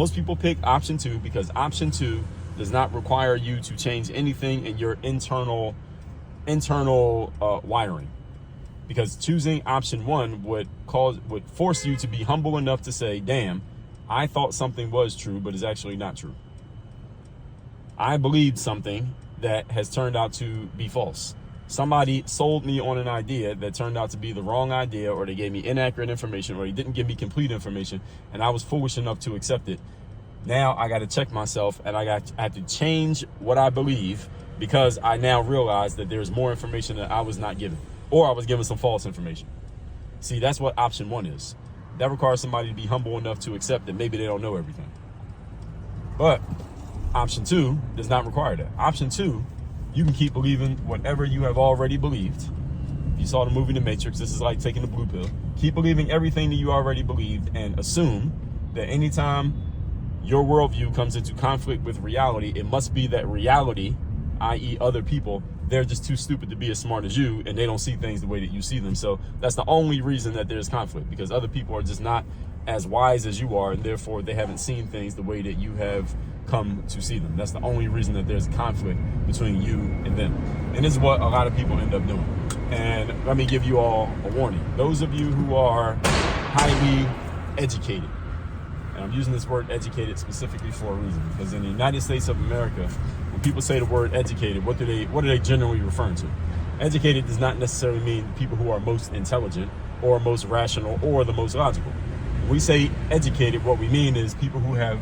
Most people pick option 2 because option 2 does not require you to change anything in your internal wiring. Because choosing option 1 would force you to be humble enough to say, damn, I thought something was true, but it's actually not true. I believed something that has turned out to be false. Somebody sold me on an idea that turned out to be the wrong idea, or they gave me inaccurate information, or they didn't give me complete information, and I was foolish enough to accept it. Now I got to check myself, and I have to change what I believe, because I now realize that there's more information that I was not given, or I was given some false information. See, that's what option 1 is. That requires somebody to be humble enough to accept that maybe they don't know everything. But option 2 does not require that. Option 2, you can keep believing whatever you have already believed. If you saw the movie The Matrix, this is like taking the blue pill. Keep believing everything that you already believed, and assume that anytime your worldview comes into conflict with reality, it must be that reality, i.e. other people, they're just too stupid to be as smart as you, and they don't see things the way that you see them. So that's the only reason that there's conflict, because other people are just not as wise as you are, and therefore they haven't seen things the way that you have come to see them. That's the only reason that there's conflict between you and them. And this is what a lot of people end up doing. And let me give you all a warning. Those of you who are highly educated, and I'm using this word educated specifically for a reason, because in the United States of America, when people say the word educated, what are they generally referring to? Educated does not necessarily mean people who are most intelligent or most rational or the most logical. When we say educated, what we mean is people who have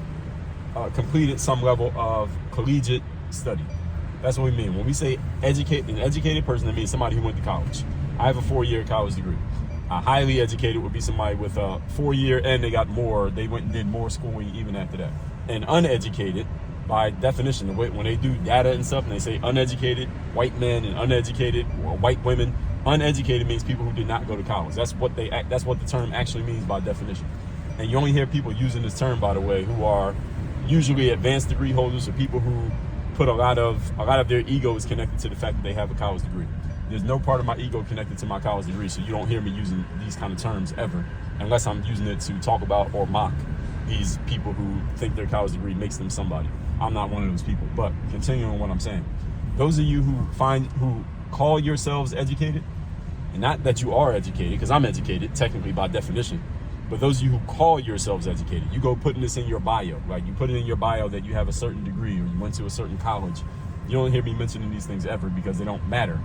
completed some level of collegiate study. That's what we mean. When we say an educated person, that means somebody who went to college. I have a 4-year college degree. Highly educated would be somebody with a 4-year, and they got more. They went and did more schooling even after that. And uneducated, by definition, when they do data and stuff, and they say uneducated white men and uneducated or white women, uneducated means people who did not go to college. That's what the term actually means by definition. And you only hear people using this term, by the way, who are usually advanced degree holders, or people who put a lot of their ego is connected to the fact that they have a college degree. There's no part of my ego connected to my college degree, so you don't hear me using these kind of terms ever, unless I'm using it to talk about or mock these people who think their college degree makes them somebody. I'm not one of those people. But continuing what I'm saying, those of you who call yourselves educated, and not that you are educated, because I'm educated technically by definition, but those of you who call yourselves educated, you go putting this in your bio, right? You put it in your bio that you have a certain degree or you went to a certain college. You don't hear me mentioning these things ever because they don't matter.